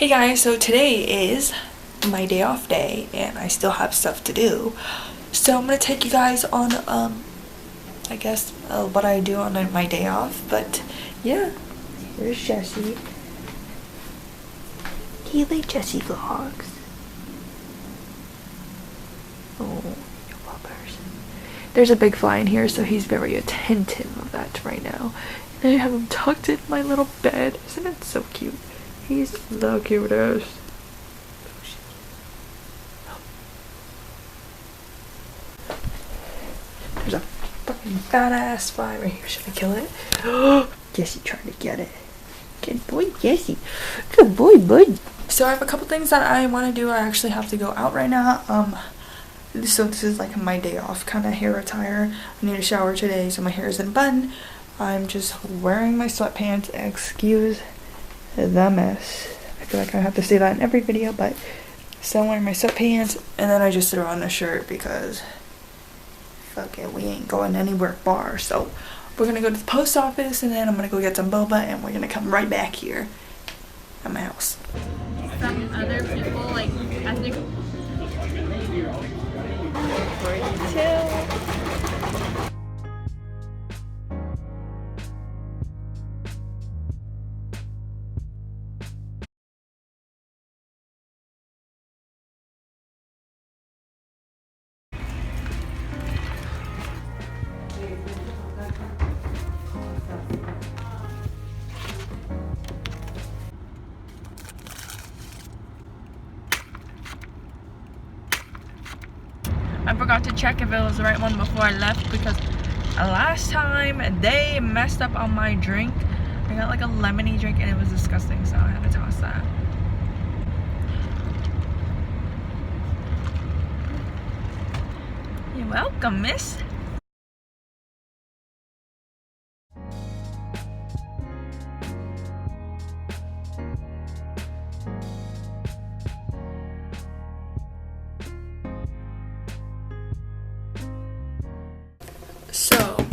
Hey guys, so today is my day off day and I still have stuff to do. So I'm gonna take you guys on I guess what I do on my day off. But yeah, here's Jesse. He like Jesse vlogs. Oh, you puppers. There's a big fly in here, so he's very attentive of that right now. And I have him tucked in my little bed. Isn't it so cute? He's the cutest. There's a fucking fat ass fly right here. Should I kill it? Jesse tried to get it. Good boy, Jesse. Good boy, bud. So I have a couple things that I want to do. I actually have to go out right now. So this is like my day off kind of hair attire. I need a shower today, so my hair is in a bun. I'm just wearing my sweatpants. Excuse the mess. I feel like I have to say that in every video, but still wearing my sweatpants, and then I just throw on a shirt because fuck it, we ain't going anywhere far. So we're gonna go to the post office, and then I'm gonna go get some boba, and we're gonna come right back here at my house. Some other people, like ethnic. I forgot to check if it was the right one before I left because last time they messed up on my drink. I got like a lemony drink and it was disgusting, so I had to toss that. You're welcome, miss. So,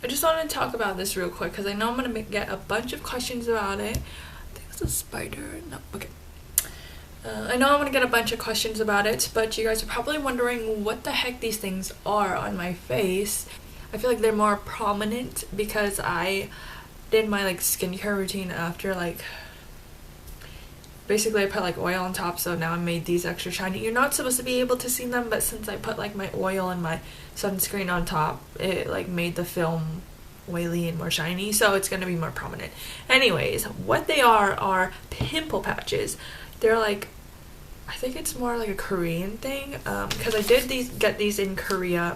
I just wanted to talk about this real quick because I know I'm going to get a bunch of questions about it. I think it's a spider. No, okay. I know I'm going to get a bunch of questions about it, but you guys are probably wondering what the heck these things are on my face. I feel like they're more prominent because I did my like skincare routine after like basically I put like oil on top, so now I made these extra shiny. You're not supposed to be able to see them, but since I put like my oil and my sunscreen on top, it like made the film oily and more shiny, so it's gonna be more prominent. Anyways, what they are pimple patches. They're like, I think it's more like a Korean thing, because I did get these in Korea.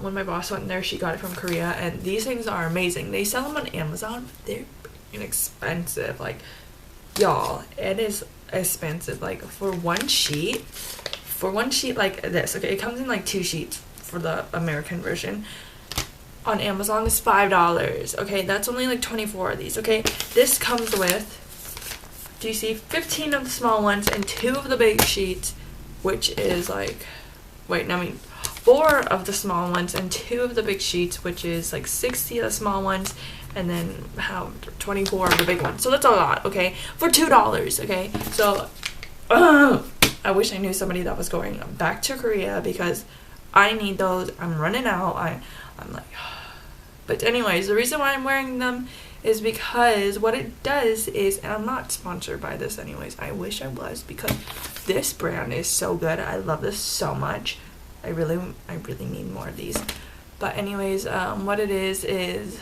When my boss went there, she got it from Korea, and these things are amazing. They sell them on Amazon, but they're inexpensive. Like, y'all, it is expensive. Like for one sheet like this, okay, it comes in like 2 sheets for the American version. On Amazon is $5. Okay, that's only like 24 of these. Okay, this comes with, do you see, 15 of the small ones and 2 of the big sheets, which is like, 4 of the small ones and 2 of the big sheets, which is like 60 of the small ones, and then how 24 of the big ones. So that's a lot, okay, for $2. Okay, so I wish I knew somebody that was going back to Korea because I need those. I'm running out. I'm like, but anyways, the reason why I'm wearing them is because what it does is, and I'm not sponsored by this anyways, I wish I was, because this brand is so good. I love this so much. I really need more of these. But anyways, what it is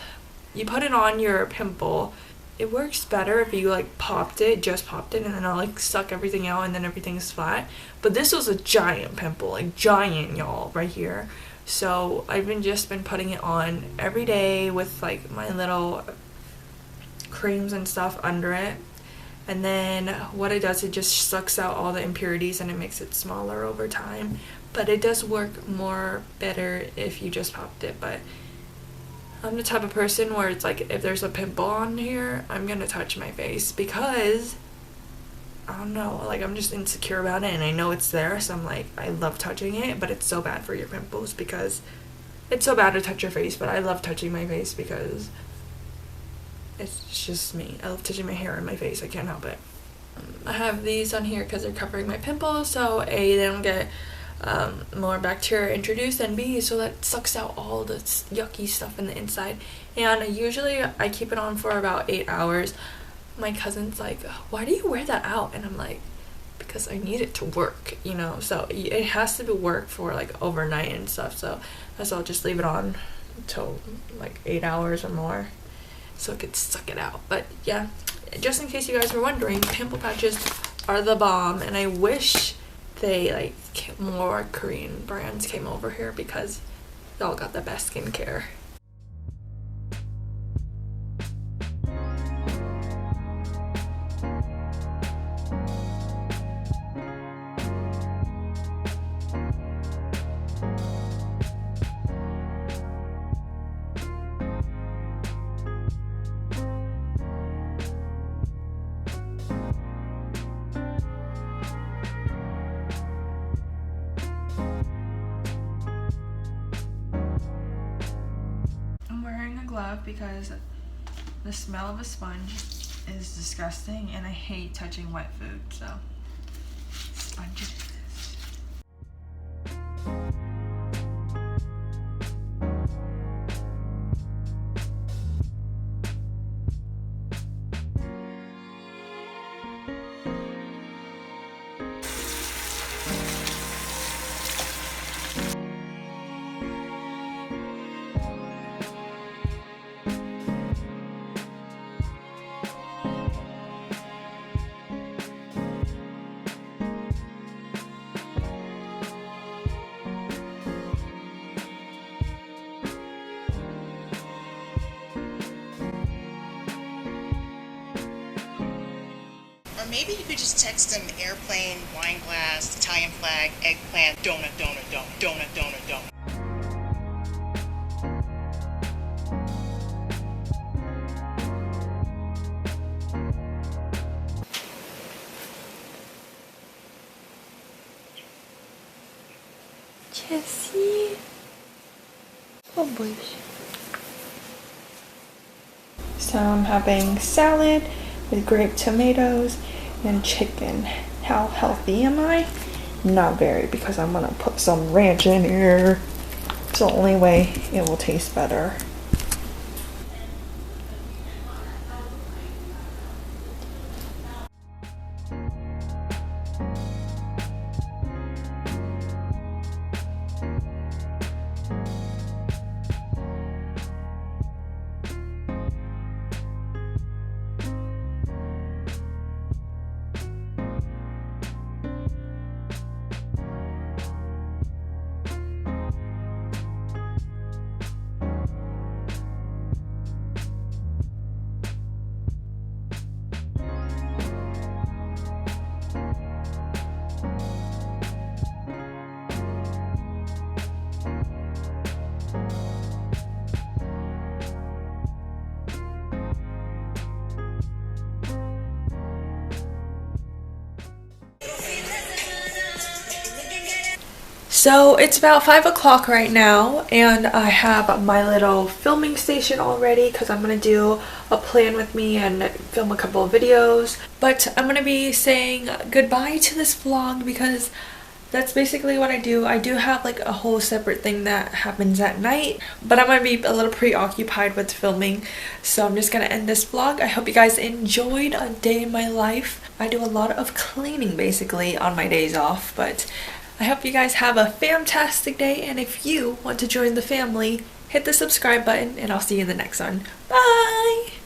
you put it on your pimple. It works better if you like just popped it, and then I'll like suck everything out and then everything's flat. But this was a giant pimple, like giant, y'all, right here. So I've just been putting it on every day with like my little creams and stuff under it. And then what it does, it just sucks out all the impurities and it makes it smaller over time. But it does work better if you just popped it. But I'm the type of person where it's like, if there's a pimple on here, I'm gonna touch my face because I don't know, like I'm just insecure about it and I know it's there, so I'm like, I love touching it, but it's so bad for your pimples because it's so bad to touch your face, but I love touching my face because it's just me. I love touching my hair and my face. I can't help it. I have these on here because they're covering my pimples, so A, they don't get more bacteria introduced, and B, so that sucks out all the yucky stuff in the inside. And usually I keep it on for about 8 hours. My cousin's like, why do you wear that out? And I'm like, because I need it to work, you know, so it has to be work for like overnight and stuff, so I'll just leave it on until like 8 hours or more so it could suck it out. But yeah, just in case you guys were wondering, pimple patches are the bomb, and I wish they like more Korean brands came over here because y'all got the best skincare. Because the smell of a sponge is disgusting and I hate touching wet food, so sponges. Maybe you could just text them airplane, wine glass, Italian flag, eggplant, donut, donut, donut, donut, donut, donut. Jessie. Oh boy. So I'm having salad with grape tomatoes and chicken. How healthy am I? Not very, because I'm gonna put some ranch in here. It's the only way it will taste better. So it's about 5 o'clock right now, and I have my little filming station all ready because I'm going to do a plan with me and film a couple of videos. But I'm going to be saying goodbye to this vlog because that's basically what I do. I do have like a whole separate thing that happens at night, but I'm going to be a little preoccupied with filming. So I'm just going to end this vlog. I hope you guys enjoyed a day in my life. I do a lot of cleaning basically on my days off, but I hope you guys have a fantastic day, and if you want to join the family, hit the subscribe button, and I'll see you in the next one. Bye!